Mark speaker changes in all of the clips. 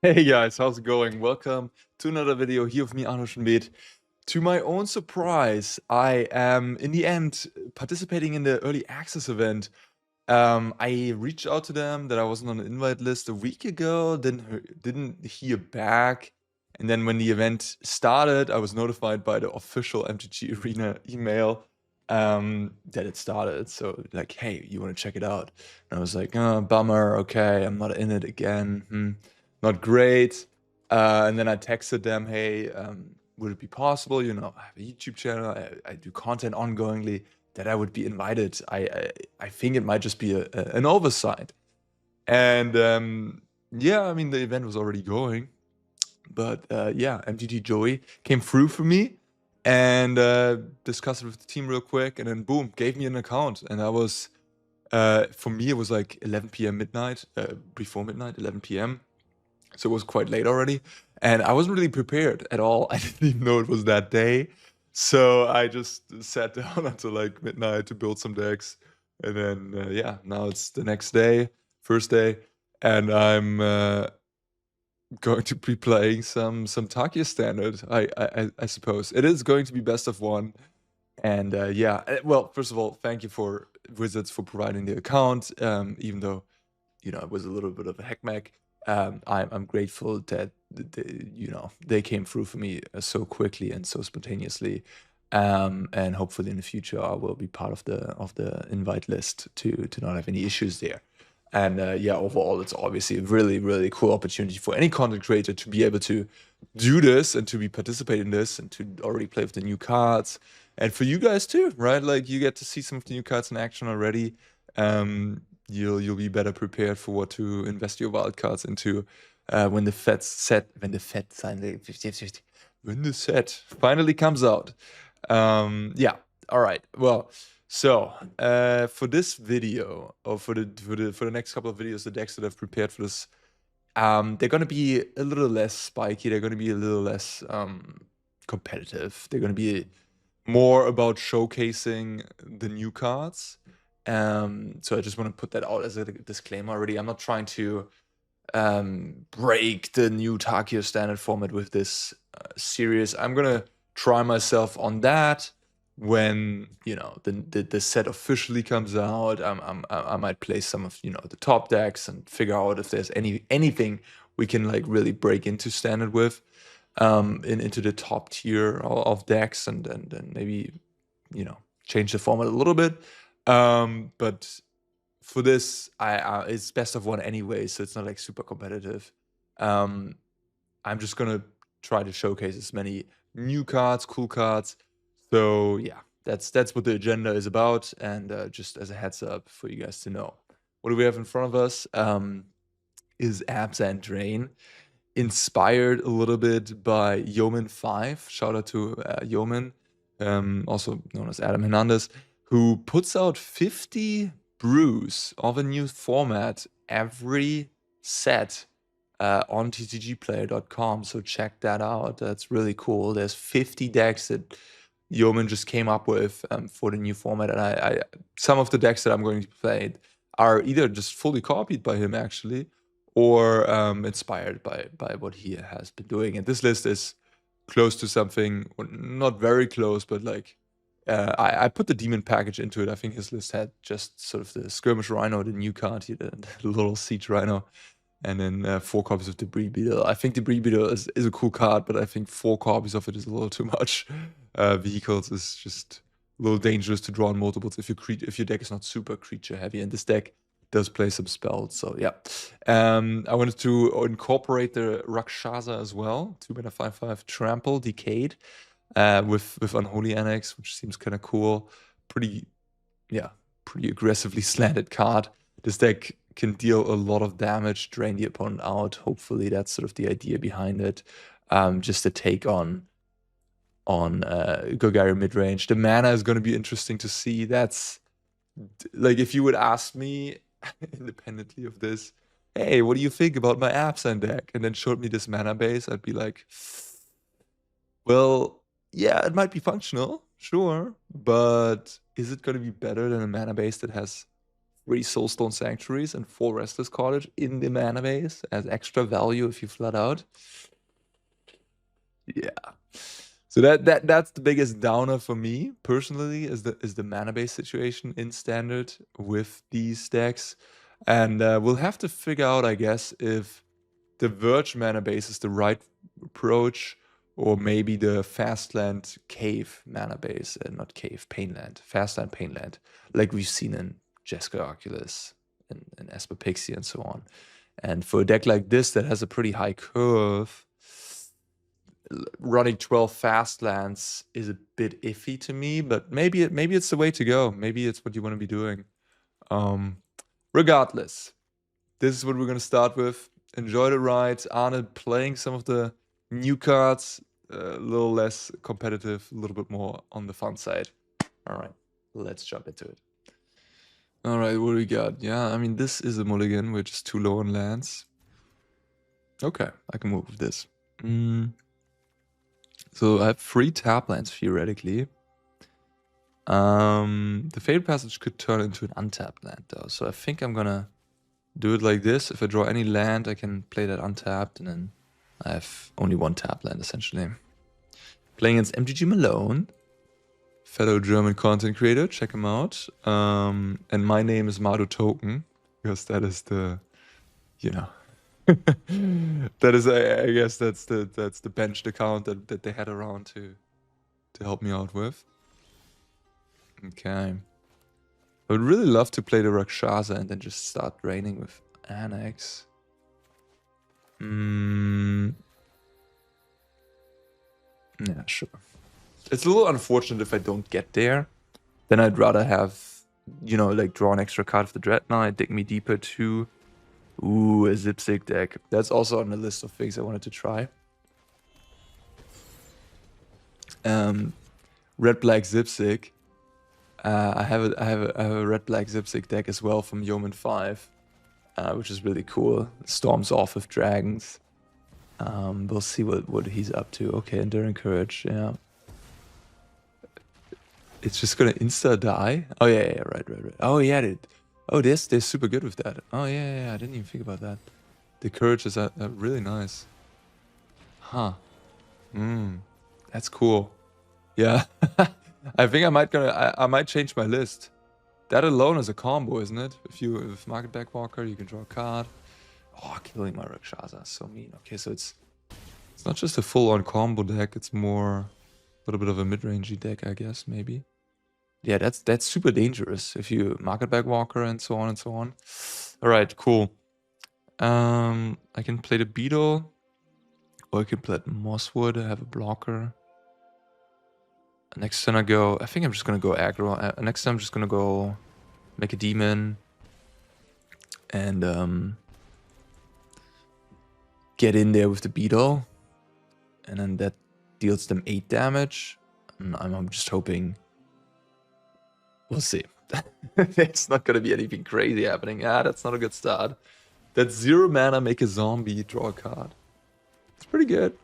Speaker 1: Hey guys, how's it going? Welcome to another video here with me, Arne Huschenbeth. To my own surprise, I am in the end participating in the early access event. I reached out to them that I wasn't on the invite list a week ago, didn't hear back. And then when the event started, I was notified by the official MTG Arena email that it started. So like, hey, you want to check it out? And I was like, oh, bummer. Okay, I'm not in it again. Not great. And then I texted them, hey, would it be possible? You know, I have a YouTube channel. I do content ongoingly that I would be invited. I think it might just be an oversight. And yeah, I mean, the event was already going. But yeah, MTG Joey came through for me and discussed it with the team real quick. And then boom, gave me an account. And I was, for me, it was like 11 p.m. midnight, before midnight, 11 p.m. So it was quite late already. And I wasn't really prepared at all. I didn't even know it was that day. So I just sat down until like midnight to build some decks. And then, yeah, now it's the next day, first day. And I'm going to be playing some Tarkir standard, I suppose. It is going to be best of one. And yeah, well, first of all, thank you for Wizards for providing the account, even though, you know, it was a little bit of a heckmeck. I'm grateful that they came through for me so quickly and so spontaneously, and hopefully in the future I will be part of the invite list to not have any issues there. And yeah, overall, it's obviously a really cool opportunity for any content creator to be able to do this and to be participate in this and to already play with the new cards. And for you guys too, right? Like you get to see some of the new cards in action already. You'll be better prepared for what to invest your wild cards into when the set finally comes out. Yeah. All right. Well, so for this video, or for the next couple of videos, the decks that I've prepared for this, they're gonna be a little less spiky. They're gonna be a little less competitive. They're gonna be more about showcasing the new cards. So I just want to put that out as a disclaimer already. I'm not trying to break the new Tarkir standard format with this series. I'm gonna try myself on that when the set officially comes out. I might play some of the top decks and figure out if there's anything we can like really break into standard with into the top tier of decks and maybe change the format a little bit. But for this, it's best of one anyway, so it's not like super competitive. I'm just gonna try to showcase as many new cards, cool cards. So yeah, that's what the agenda is about. And just as a heads up for you guys to know, what do we have in front of us? Is Abzan Drain, inspired a little bit by Yeoman 5. Shout out to Yeoman, also known as Adam Hernandez, who puts out 50 brews of a new format every set on tcgplayer.com. So check that out. That's really cool. There's 50 decks that Yeoman just came up with for the new format. And I some of the decks that I'm going to play are either just fully copied by him, actually, or inspired by what he has been doing. And this list is close to something, or not very close, but like I put the demon package into it. I think his list had just sort of the skirmish rhino, the new card here, the little siege rhino, and then 4 copies of debris beetle. I think debris beetle is a cool card, but I think 4 copies of it is a little too much. Vehicles is just a little dangerous to draw on multiples if your deck is not super creature heavy, and this deck does play some spells. So yeah, I wanted to incorporate the Rakshasa as well. 2-mana 5/5 trample decayed with Unholy Annex, which seems kind of cool. Pretty aggressively slanted card. This deck can deal a lot of damage, drain the opponent out. Hopefully that's sort of the idea behind it. Just a take on Golgari midrange. The mana is going to be interesting to see. That's like, if you would ask me independently of this, hey, what do you think about my Abzan deck? And then showed me this mana base, I'd be like, well, yeah, it might be functional, sure, but is it going to be better than a mana base that has 3 Soulstone Sanctuaries and 4 Restless Cottage in the mana base as extra value if you flood out. Yeah. So that's the biggest downer for me personally is the mana base situation in Standard with these decks. And we'll have to figure out, I guess, if the Verge mana base is the right approach, or maybe the Fastland Cave mana base, not Cave, Painland, Fastland Painland, like we've seen in Jesker Oculus and Esper Pixie and so on. And for a deck like this that has a pretty high curve, running 12 Fastlands is a bit iffy to me, but maybe it's the way to go. Maybe it's what you want to be doing. Regardless, this is what we're going to start with. Enjoy the ride. Arne playing some of the new cards, a little less competitive, a little bit more on the fun side. All right, let's jump into it. All right, what do we got? Yeah, I mean, this is a mulligan. We're just too low on lands. Okay, I can move with this. So I have 3 tap lands, theoretically. The Fabled Passage could turn into an untapped land, though. So I think I'm gonna do it like this. If I draw any land, I can play that untapped, and then I have only 1 tap land, essentially. Playing against MGG Malone, fellow German content creator. Check him out. And my name is Mado Token, because that is the, you know, that is, I guess that's the benched account that they had around to help me out with. Okay. I would really love to play the Rakshasa and then just start draining with Annex. Yeah, sure. It's a little unfortunate if I don't get there. Then I'd rather have, you know, like draw an extra card of the Dreadnought, dig me deeper to... Ooh, a Zipzig deck. That's also on the list of things I wanted to try. Red-black Zipzig. I have a red-black Zipzig deck as well from Yeoman 5, which is really cool. Storms off with dragons. We'll see what he's up to. Okay, Enduring Courage, yeah. It's just gonna insta-die? Oh, yeah, right. Oh, yeah, dude. Oh, they're super good with that. Oh, yeah, I didn't even think about that. The Courage is really nice. Huh. That's cool. Yeah. I think I might change my list. That alone is a combo, isn't it? If Market Backwalker, you can draw a card. Oh, killing my Rakshasa, so mean. Okay, so it's not just a full-on combo deck, it's more a little bit of a mid-rangey deck, I guess, maybe. Yeah, that's super dangerous if you Market Backwalker and so on and so on. Alright, cool. I can play the Beetle, or I can play Mosswood, I have a blocker. Next turn I think I'm just gonna go aggro. Next time I'm just gonna go make a demon and get in there with the Beetle, and then that deals them 8 damage. And I'm just hoping. We'll see. It's not gonna be anything crazy happening. Ah, that's not a good start. That's 0 mana, make a zombie, draw a card. It's pretty good.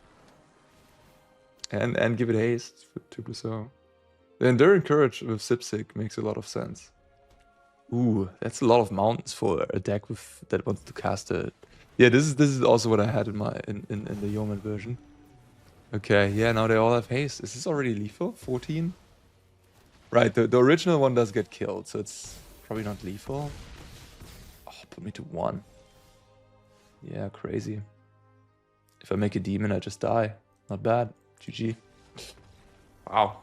Speaker 1: And give it haste for 2+0. The Enduring Courage with Zipzig makes a lot of sense. Ooh, that's a lot of mountains for a deck that wants to cast a... Yeah, this is also what I had in the Yeoman version. Okay, yeah, now they all have haste. Is this already lethal? 14? Right, the original one does get killed, so it's probably not lethal. Oh, put me to 1. Yeah, crazy. If I make a demon, I just die. Not bad. GG. Wow.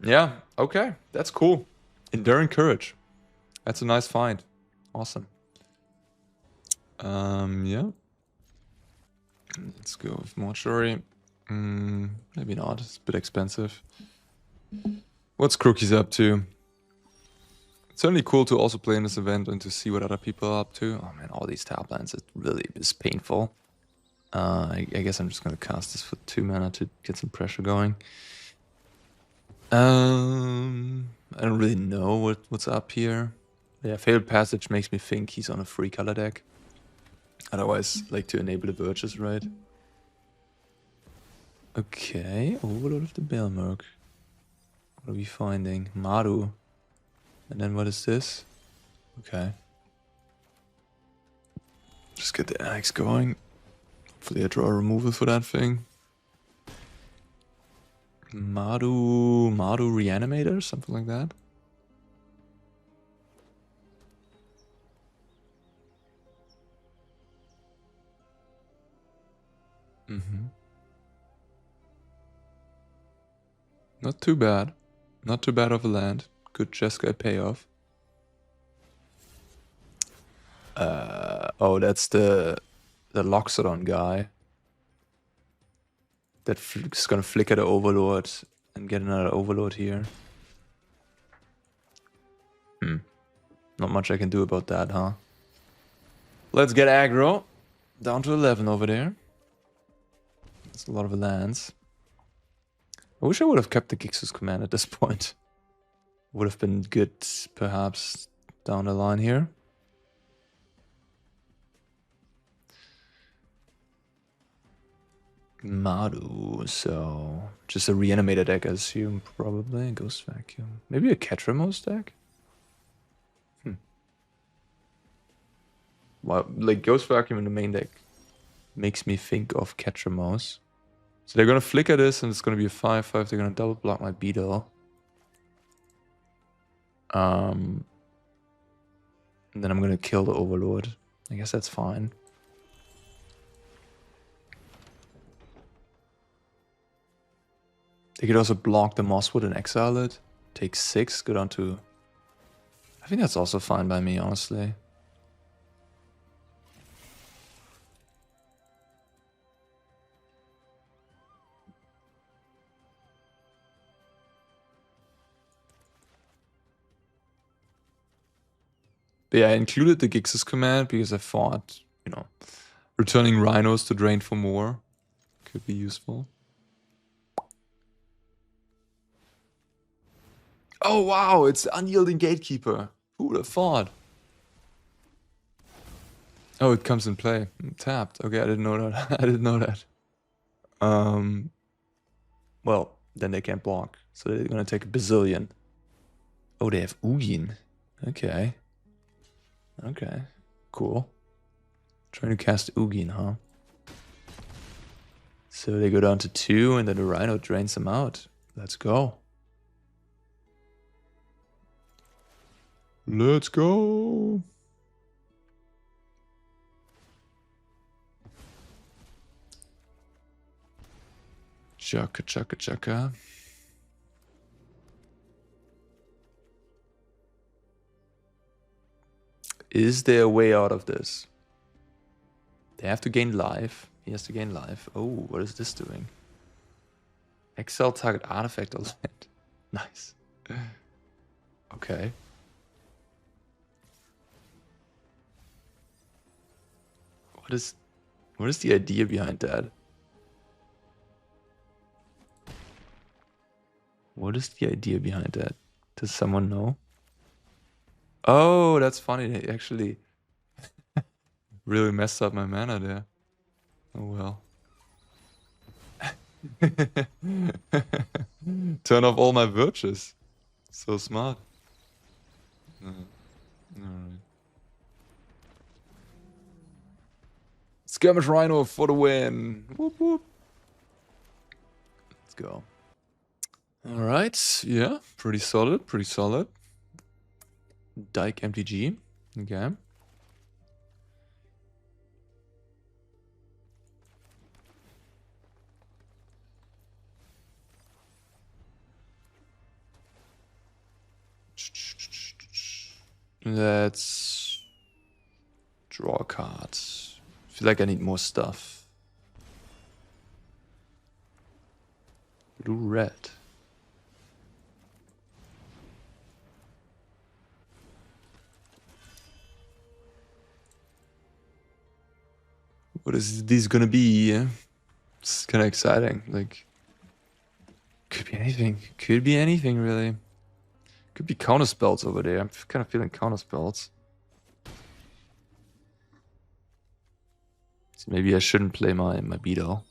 Speaker 1: Yeah, okay. That's cool. Enduring Courage. That's a nice find. Awesome. Yeah. Let's go with Mortuary. Maybe not. It's a bit expensive. What's Crookie's up to? It's certainly cool to also play in this event and to see what other people are up to. Oh man, all these tap lands, it really is painful. I guess I'm just gonna cast this for 2 mana to get some pressure going. I don't really know what's up here. Yeah, Fabled Passage makes me think he's on a 3-color deck. Otherwise, like to enable the Verges, right? Okay, Overlord of the Belmerk. What are we finding? Maru. And then what is this? Okay. Just get the axe going. Hopefully I draw a removal for that thing. Madu Reanimator, something like that. Not too bad. Not too bad of a land. Good Jeskai payoff. Oh, that's the Loxodon guy. That's gonna flicker the Overlord and get another Overlord here. Not much I can do about that, huh? Let's get aggro. Down to 11 over there. That's a lot of lands. I wish I would have kept the Gixus command at this point. Would have been good, perhaps, down the line here. Madu, so just a reanimated deck, I assume, probably. Ghost Vacuum. Maybe a Ketramos deck? Well, like Ghost Vacuum in the main deck makes me think of Ketramos. So they're gonna flicker this and it's gonna be a 5/5. They're gonna double block my Beetle. And then I'm gonna kill the Overlord. I guess that's fine. They could also block the Mosswood and exile it. Take 6, go down to... I think that's also fine by me, honestly. But yeah, I included the Gixus command because I thought, you know, returning Rhinos to drain for more could be useful. Oh wow, it's the Unyielding Gatekeeper. Who would have thought? Oh, it comes in play. Tapped. Okay, I didn't know that. I didn't know that. Well, then they can't block. So they're gonna take a bazillion. Oh, they have Ugin. Okay. Okay. Cool. Trying to cast Ugin, huh? So they go down to 2 and then the Rhino drains them out. Let's go. Let's go. Chaka, chaka, chaka. Is there a way out of this? They have to gain life. He has to gain life. Oh, what is this doing? Exile target artifact or land. Nice. Okay. What is the idea behind that? What is the idea behind that? Does someone know? Oh, that's funny. They actually really messed up my mana there. Oh well. Turn off all my virtues. So smart. Alright. Skirmish Rhino for the win. Whoop whoop. Let's go. Alright, yeah, pretty solid, pretty solid. Dyke MTG. Okay. Let's draw a card. I feel like I need more stuff. Blue red. What is this gonna be? It's kind of exciting. Like, could be anything. Could be anything, really. Could be counter spells over there. I'm kind of feeling counter spells. So maybe I shouldn't play my Beetle.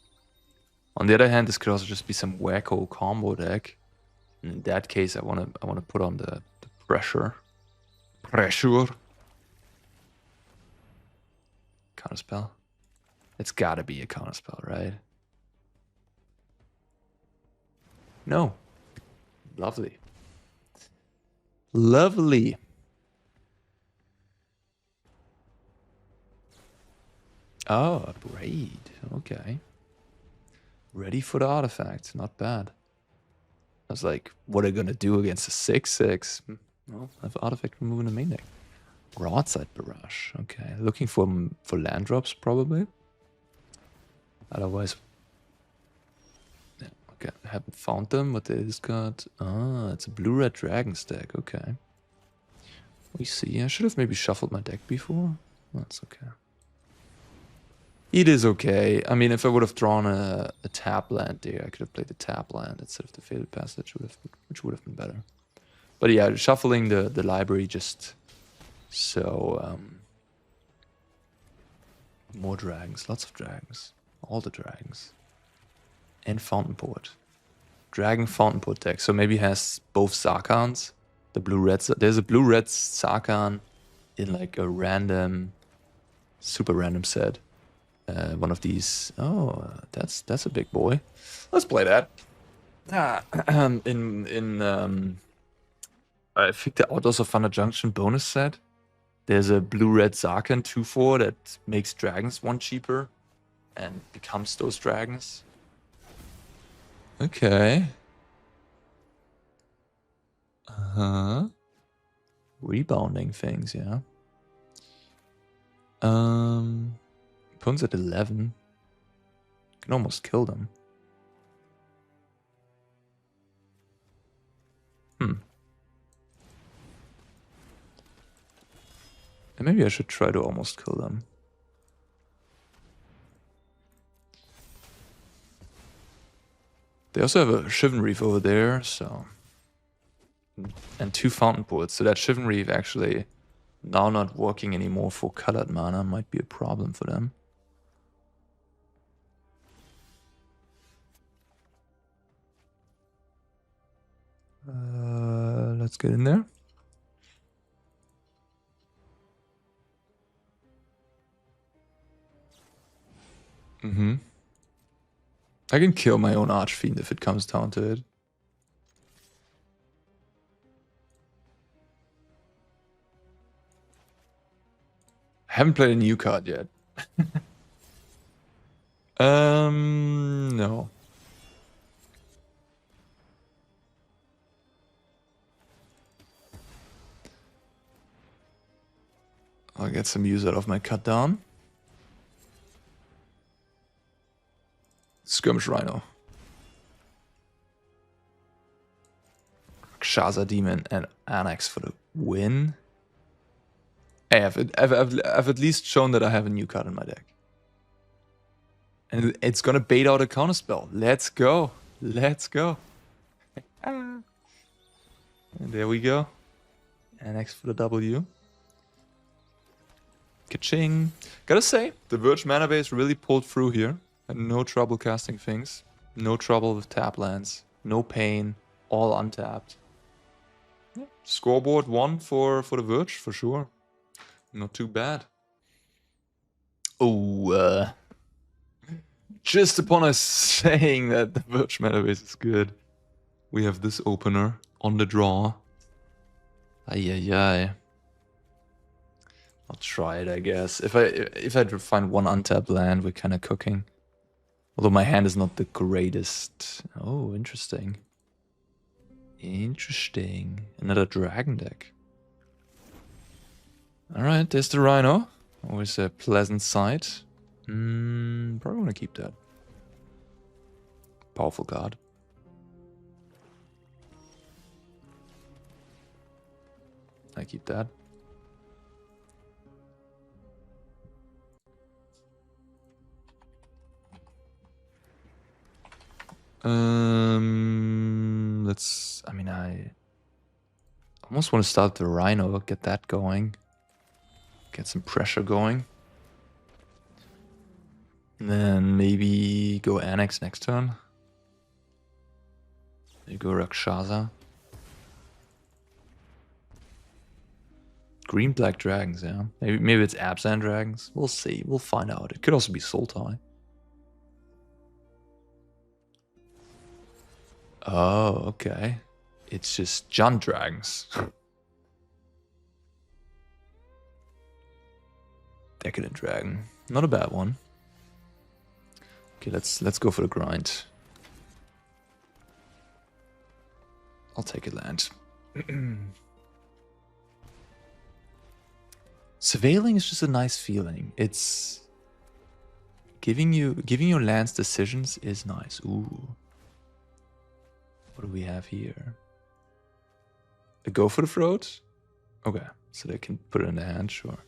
Speaker 1: On the other hand, this could also just be some wacko combo deck. And in that case, I wanna put on the pressure. Pressure. Counterspell. It's gotta be a counterspell, right? No. Lovely. Lovely. Oh, a braid. Okay. Ready for the artifact. Not bad. I was like, what are you gonna do against a 6/6? Well, I have artifact removal in the main deck. Broadside Barrage. Okay. Looking for land drops, probably. Otherwise... Yeah, okay. I haven't found them, but they just got... Ah, it's a blue-red dragon stack. Okay. We see. I should have maybe shuffled my deck before. That's okay. It is okay. I mean, if I would have drawn a tap land there, I could have played the tap land instead of the Fated Passage, which would have been better. But yeah, shuffling the library just so... more dragons. Lots of dragons. All the dragons. And Fountain Port. Dragon Fountain Port deck. So maybe has both Sarkhans. The blue-red... There's a blue-red Sarkhan in like a random... super random set. One of these. Oh, that's a big boy. Let's play that. I think the Outlaws of Thunder Junction bonus set. There's a blue-red Sarkhan 2/4 that makes dragons 1 cheaper and becomes those dragons. Okay. Rebounding things, yeah. Opponent's at 11. Can almost kill them. And maybe I should try to almost kill them. They also have a Shivan Reef over there, so... And 2 Fountain Ports, so that Shivan Reef actually now not working anymore for colored mana might be a problem for them. Let's get in there. I can kill my own Archfiend if it comes down to it. I haven't played a new card yet. No. I'll get some use out of my cut down. Skirmish Rhino. Shaza Demon and Annex for the win. Hey, I've at least shown that I have a new card in my deck. And it's gonna bait out a counterspell. Let's go. Let's go. And there we go. Annex for the W. Ka-ching. Gotta say, the Verge mana base really pulled through here. Had no trouble casting things. No trouble with tap lands. No pain. All untapped. Yeah. Scoreboard 1 for the Verge, for sure. Not too bad. Oh, just upon us saying that the Verge mana base is good, we have this opener on the draw. Ay. I'll try it, I guess. If I find one untapped land, we're kind of cooking. Although my hand is not the greatest. Oh, interesting. Interesting. Another dragon deck. Alright, there's the Rhino. Always a pleasant sight. Probably want to keep that. Powerful card. I keep that. I almost want to start the Rhino, get that going. Get some pressure going. And then maybe go Annex next turn. Maybe go Rakshasa. Green-black dragons, yeah. Maybe it's Abzan dragons. We'll see. We'll find out. It could also be Sultai. Oh, okay. It's just Jund dragons. Decadent dragon. Not a bad one. Okay, let's go for the grind. I'll take a land. Surveilling is just a nice feeling. It's giving your lands decisions is nice. Ooh. What do we have here? A go for the throat? Okay, so they can put it in the hand, sure.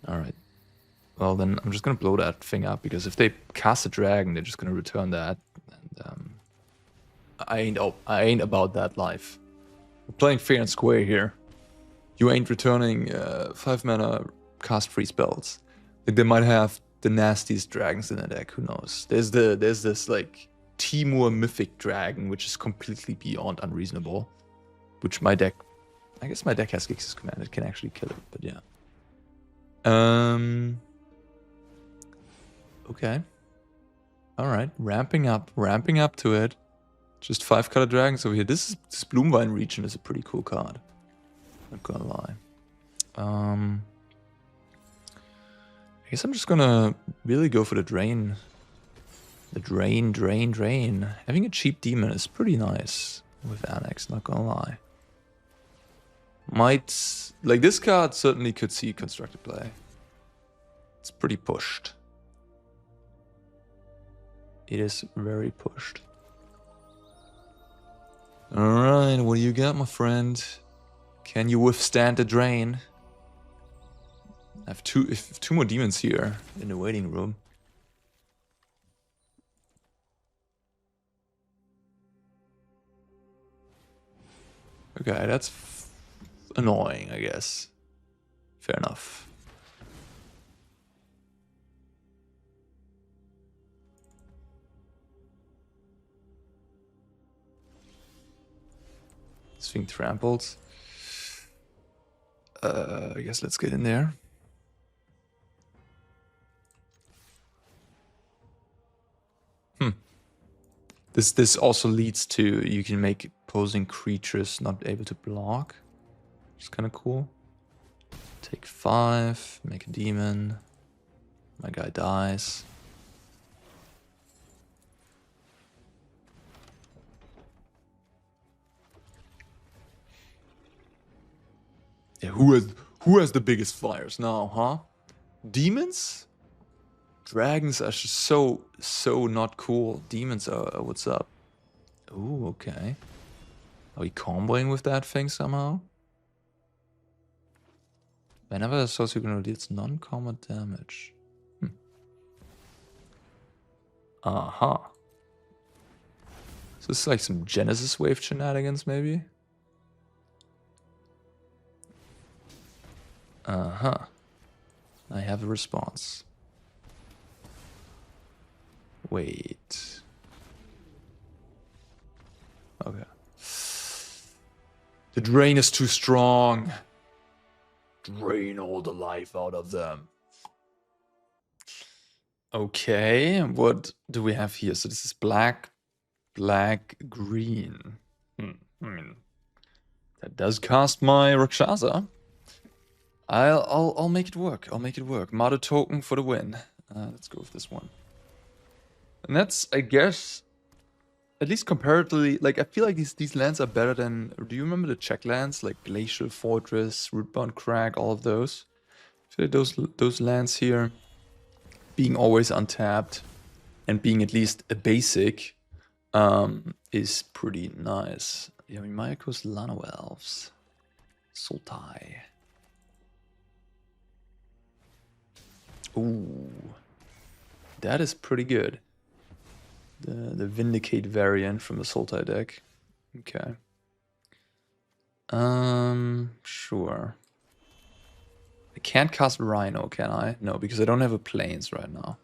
Speaker 1: Alright. Well then I'm just gonna blow that thing up, because if they cast a dragon, they're just gonna return that. And I ain't about that life. We're playing fair and square here. You ain't returning 5 mana cast free spells. Like, they might have the nastiest dragons in the deck, who knows? There's this like Timur mythic dragon, which is completely beyond unreasonable. Which my deck, I guess my deck has Gix's command, it can actually kill it, but yeah. Okay. Alright, ramping up to it. Just 5-color dragons over here. This Bloomvine region is a pretty cool card. Not gonna lie. I guess I'm just gonna really go for the drain. The drain. Having a cheap demon is pretty nice with Annex, not gonna lie. Like, this card certainly could see constructed play. It's pretty pushed. It is very pushed. Alright, what do you got, my friend? Can you withstand the drain? I have two more demons here in the waiting room. Okay, that's annoying, I guess. Fair enough. This thing trampled. I guess let's get in there. This also leads to, you can make opposing creatures not able to block. Which is kind of cool. Take 5, make a demon. My guy dies. Yeah, who has the biggest fires now, huh? Demons? Dragons are just so not cool. Demons are what's up. Ooh, okay. Are we comboing with that thing somehow? Whenever a socio deals non-combat damage. Uh-huh. So this is like some Genesis Wave shenanigans, maybe? Uh-huh. I have a response. Wait. Okay. The drain is too strong. Drain all the life out of them. Okay, what do we have here? So this is black, green. I mean, that does cast my Rakshasa. I'll make it work. I'll make it work. Mother token for the win. Let's go with this one. And that's, I guess, at least comparatively, like, I feel like these lands are better than, do you remember the Czech lands? Like Glacial Fortress, Rootbound Crag, all of those? I feel like those lands here, being always untapped and being at least a basic, is pretty nice. Yeah, I mean, Mayako's Lano Elves. Sultai. Ooh. That is pretty good. The Vindicate variant from the Sultai deck. Okay. Sure. I can't cast Rhino, can I? No, because I don't have a Plains right now.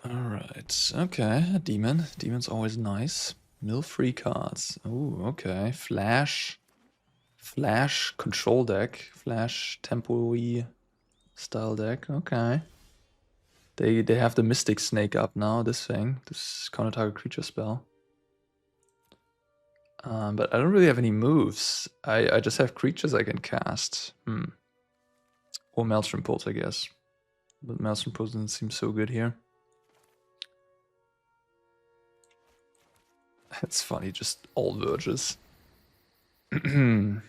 Speaker 1: Alright, okay, a demon. Demon's always nice. Mill free cards. Oh, okay. Flash control deck. Flash tempo-y style deck. Okay. They have the Mystic Snake up now, this thing. This counter target creature spell. But I don't really have any moves. I just have creatures I can cast. Or Maelstrom Pulse, I guess. But Maelstrom Pulse doesn't seem so good here. It's funny, just all verges. The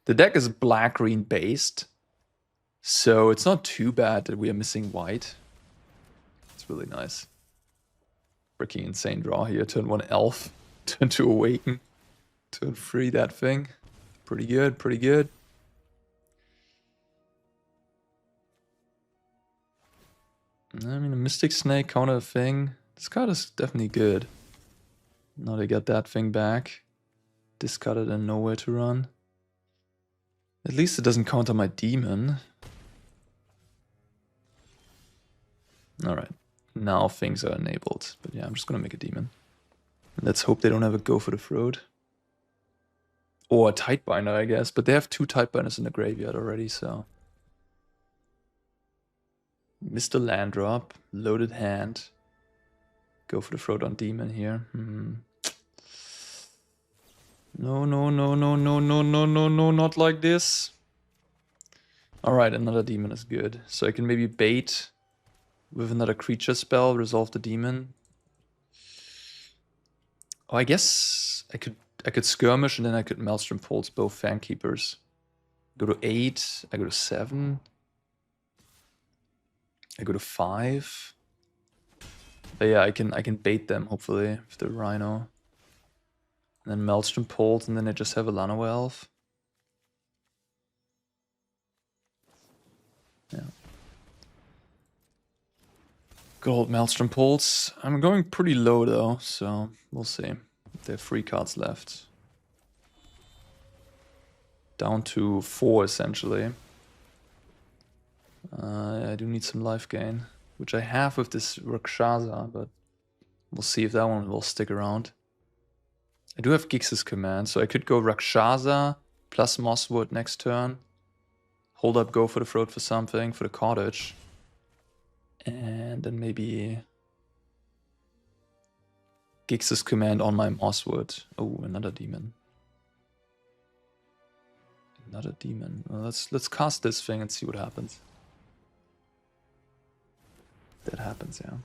Speaker 1: deck is black-green based, so it's not too bad that we are missing white. It's really nice. Freaking insane draw here. Turn 1 Elf, turn 2 Awaken, turn 3 that thing. Pretty good, pretty good. I mean, a Mystic Snake counter thing. This card is definitely good. Now they got that thing back. Discarded and nowhere to run. At least it doesn't counter my demon. Alright. Now things are enabled. But yeah, I'm just gonna make a demon. Let's hope they don't have a go for the throat. Or a Tidebinder, I guess. But they have 2 Tidebinders in the graveyard already, so... Mr. Land Drop. Loaded hand. Go for the throat on demon here. No, no, no, no, no, no, no, no, no, not like this. Alright, another demon is good. So I can maybe bait with another creature spell, resolve the demon. Oh, I guess I could skirmish and then I could Maelstrom Pulse both Fankeepers. Go to 8, I go to 7. I go to 5. But yeah, I can bait them hopefully with the Rhino. And then Maelstrom Pulse, and then I just have a Lano Elf. Yeah. Gold Maelstrom Pulse. I'm going pretty low though, so we'll see. They have 3 cards left. Down to 4 essentially. I do need some life gain, which I have with this Rakshasa, but we'll see if that one will stick around. I do have Gix's Command, so I could go Rakshasa plus Mosswood next turn. Hold up, go for the throat for something, for the cottage. And then maybe Gix's Command on my Mosswood. Oh, another demon. Another demon. Well, let's cast this thing and see what happens. That happens, yeah.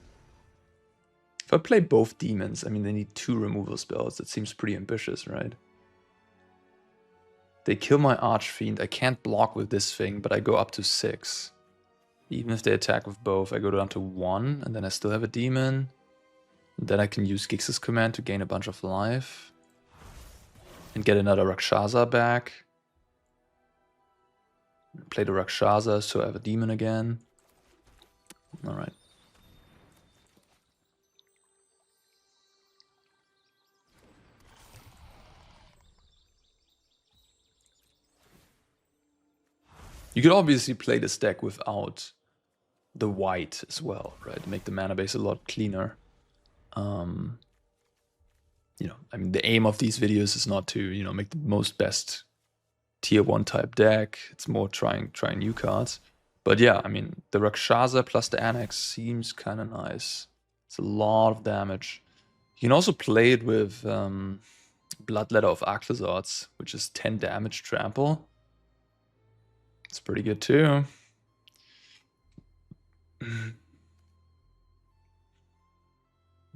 Speaker 1: If I play both demons, I mean, they need 2 removal spells. That seems pretty ambitious, right? They kill my Archfiend. I can't block with this thing, but I go up to 6. Even if they attack with both, I go down to 1, and then I still have a demon. And then I can use Gix's Command to gain a bunch of life. And get another Rakshasa back. Play the Rakshasa, so I have a demon again. Alright. You could obviously play this deck without the white as well, right? Make the mana base a lot cleaner. You know, I mean, the aim of these videos is not to, you know, make the most best tier 1 type deck. It's more trying new cards. But yeah, I mean, the Rakshasa plus the Annex seems kind of nice. It's a lot of damage. You can also play it with Bloodletter of Archlazards, which is 10 damage trample. It's pretty good too.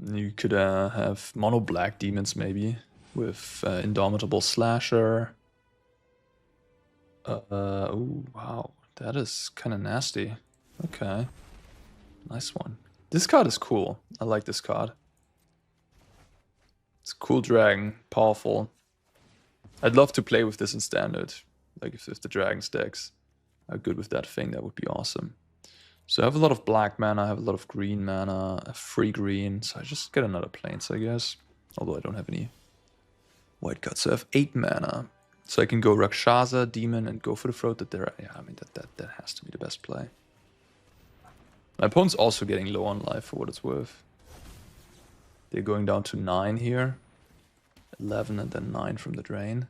Speaker 1: You could have mono black demons maybe with Indomitable Slasher. Oh wow, that is kind of nasty. Okay, nice one. This card is cool. I like this card. It's a cool dragon, powerful. I'd love to play with this in standard. Like if the dragon stacks are good with that thing, that would be awesome. So I have a lot of black mana, I have a lot of green mana, a free green, so I just get another Plains, I guess. Although I don't have any white cards, so I have 8 mana. So I can go Rakshasa, Demon, and go for the throat. Yeah, I mean, that has to be the best play. My opponent's also getting low on life for what it's worth. They're going down to 9 here. 11 and then 9 from the drain.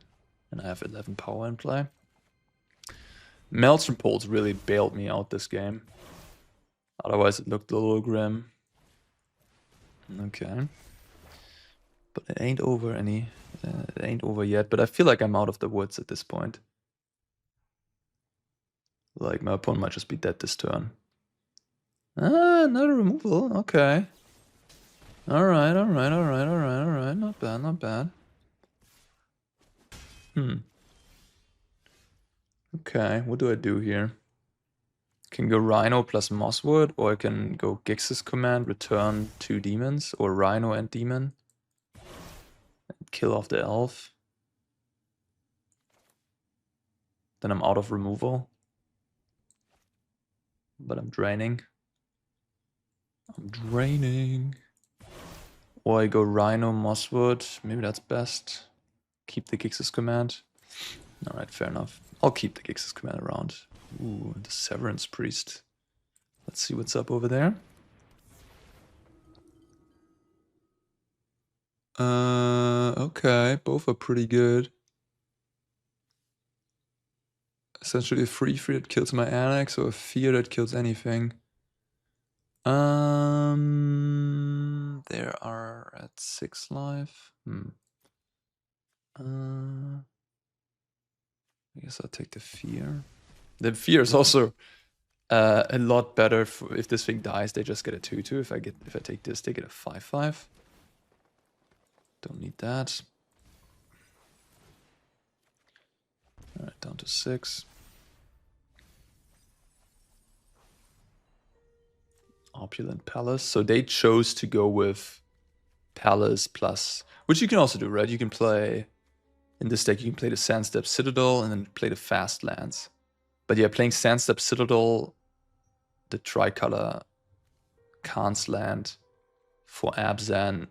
Speaker 1: And I have 11 power in play. Maelstrom Poles really bailed me out this game. Otherwise it looked a little grim. Okay. But it ain't over it ain't over yet, but I feel like I'm out of the woods at this point. Like, my opponent might just be dead this turn. Ah, another removal, okay. Alright. Not bad, not bad. Okay, what do I do here? Can go Rhino plus Mosswood, or I can go Gix's command, return 2 demons, or Rhino and demon. And kill off the elf. Then I'm out of removal. But I'm draining. Or I go Rhino, Mosswood. Maybe that's best. Keep the Gix's command. Alright, fair enough. I'll keep the Gix's command around. Ooh, the Severance Priest. Let's see what's up over there. Okay, both are pretty good. Essentially a free that kills my annex, or a fear that kills anything. There are at 6 life. I guess I'll take the fear. The fear is also a lot better for if this thing dies. They just get a 2/2. If I take this, they get a 5/5. Don't need that. All right, down to 6. Opulent Palace. So they chose to go with Palace plus, which you can also do, right? You can play, in this deck, you can play the Sandstep Citadel and then play the fast lands. But yeah, playing Sandstep Citadel, the tricolor Khan's land for Abzan,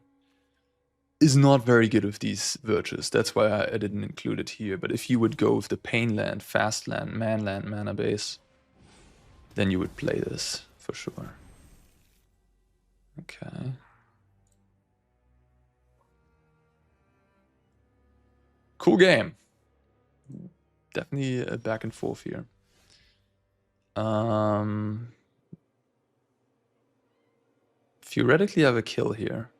Speaker 1: is not very good with these virtues. That's why I didn't include it here. But if you would go with the Pain land, Fast land, Manland, Mana base, then you would play this for sure. Okay. Cool game. Definitely a back and forth here. Theoretically, I have a kill here.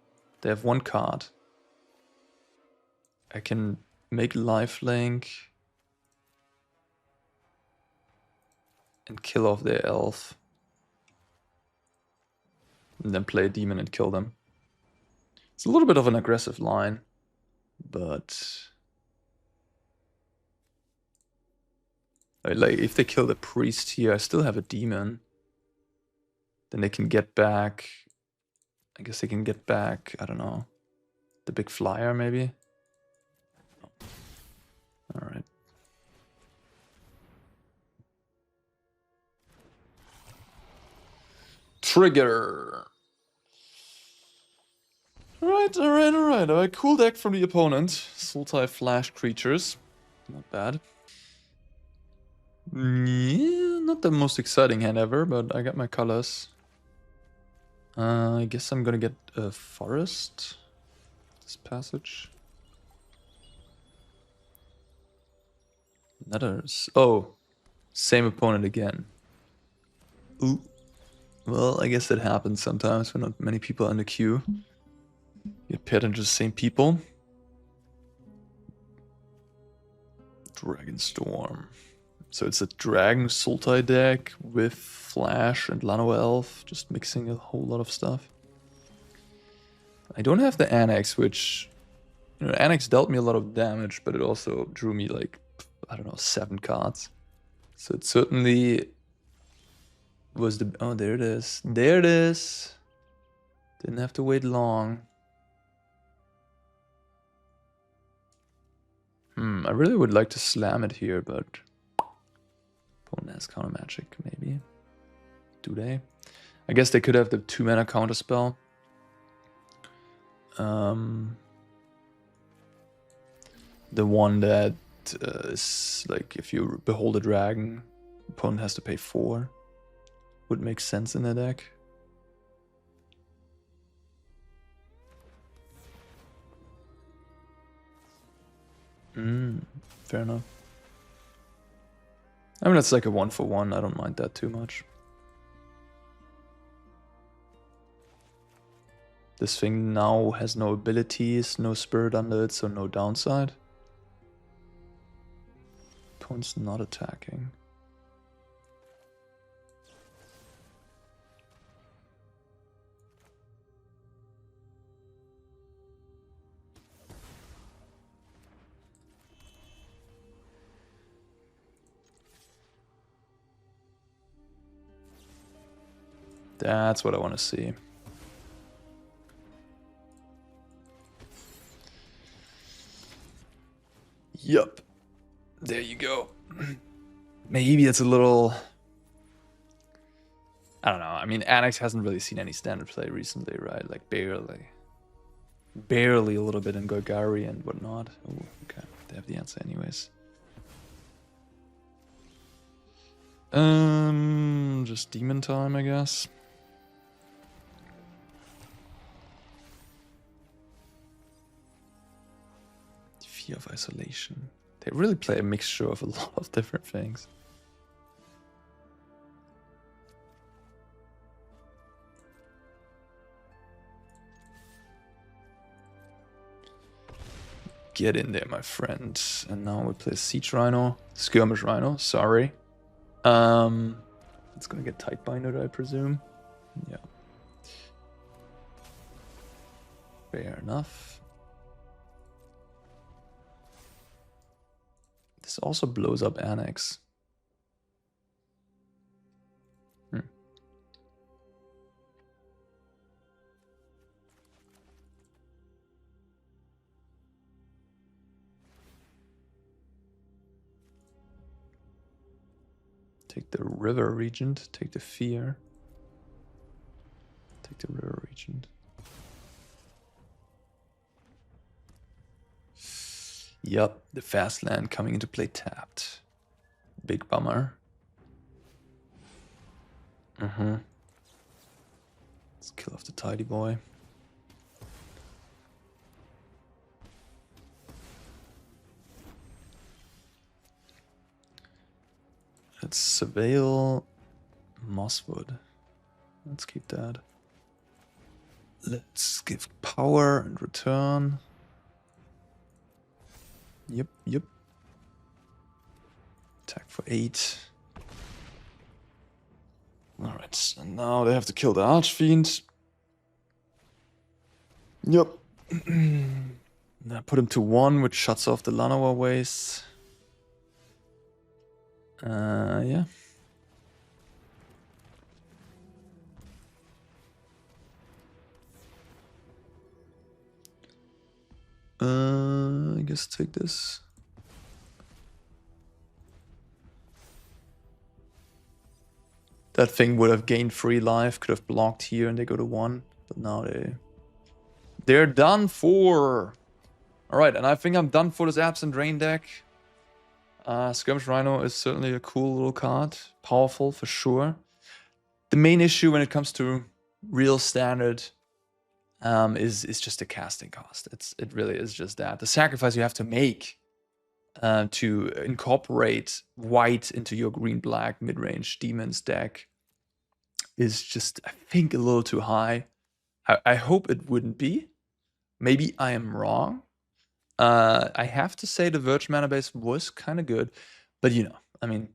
Speaker 1: They have 1 card. I can make lifelink and kill off their elf. And then play a demon and kill them. It's a little bit of an aggressive line, but like if they kill the priest here, I still have a demon. Then they can get back. I guess they can get back, I don't know, the big flyer maybe. All right. Trigger. Alright. A cool deck from the opponent. Sultai Flash creatures. Not bad. Yeah, not the most exciting hand ever, but I got my colors. I guess I'm gonna get a forest this passage. Oh, same opponent again. Ooh. Well, I guess it happens sometimes when not many people are in the queue. Get paired into the same people. Dragonstorm. So it's a Dragon Sultai deck with Flash and Lano Elf, just mixing a whole lot of stuff. I don't have the Annex, which, you know, Annex dealt me a lot of damage, but it also drew me like, I don't know, 7 cards. So it certainly was the... Oh, there it is. There it is. Didn't have to wait long. I really would like to slam it here, but opponent has counter magic, maybe. Do they? I guess they could have the 2-mana counter spell. The one that is like, if you behold a dragon, opponent has to pay 4. Would make sense in the deck. Fair enough. I mean, it's like a 1-for-1. I don't mind that too much. This thing now has no abilities, no spirit under it, so no downside. Opponent's not attacking. That's what I want to see. Yup. There you go. Maybe it's a little... I don't know. I mean, Annex hasn't really seen any standard play recently, right? Like, barely. Barely a little bit in Golgari and whatnot. Oh, okay. They have the answer anyways. Just demon time, I guess. Fear of isolation. They really play a mixture of a lot of different things. Get in there, my friend. And now we play Siege Rhino. Skirmish Rhino, sorry. It's gonna get tight binded, I presume. Yeah. Fair enough. This also blows up Annex. Take the River Regent, take the Fear. Take the River Regent. Yup, the fast land coming into play tapped. Big bummer. Let's kill off the tidy boy. Let's surveil Mosswood. Let's keep that. Let's give power and return. Yep. Attack for 8. Alright, and now they have to kill the Archfiend. Yep. Now put him to 1, which shuts off the Llanowar Waste. Yeah. I guess take this. That thing would have gained 3 life, could have blocked here and they go to 1, but now they're done for. Alright, and I think I'm done for this Abzan Drain deck. Skirmish Rhino is certainly a cool little card. Powerful for sure. The main issue when it comes to real standard is just the casting cost. It really is just that. The sacrifice you have to make to incorporate white into your green-black mid-range demons deck is just, I think, a little too high. I hope it wouldn't be. Maybe I am wrong. I have to say the Verge mana base was kind of good, but you know, I mean,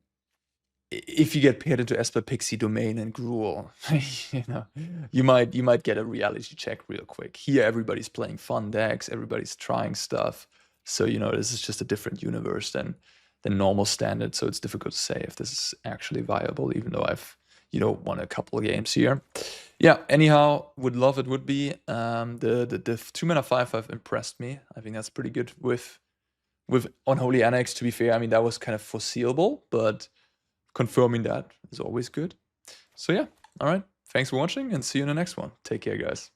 Speaker 1: if you get paired into Esper, Pixie, Domain, and Gruul, you know, you might get a reality check real quick. Here, everybody's playing fun decks, everybody's trying stuff, so you know, this is just a different universe than normal standard. So it's difficult to say if this is actually viable, even though I've won a couple of games here. Yeah, anyhow, would love it would be. The 2-mana 5/5 impressed me. I think that's pretty good with Unholy Annex, to be fair. I mean, that was kind of foreseeable, but confirming that is always good. So yeah, all right. Thanks for watching and see you in the next one. Take care, guys.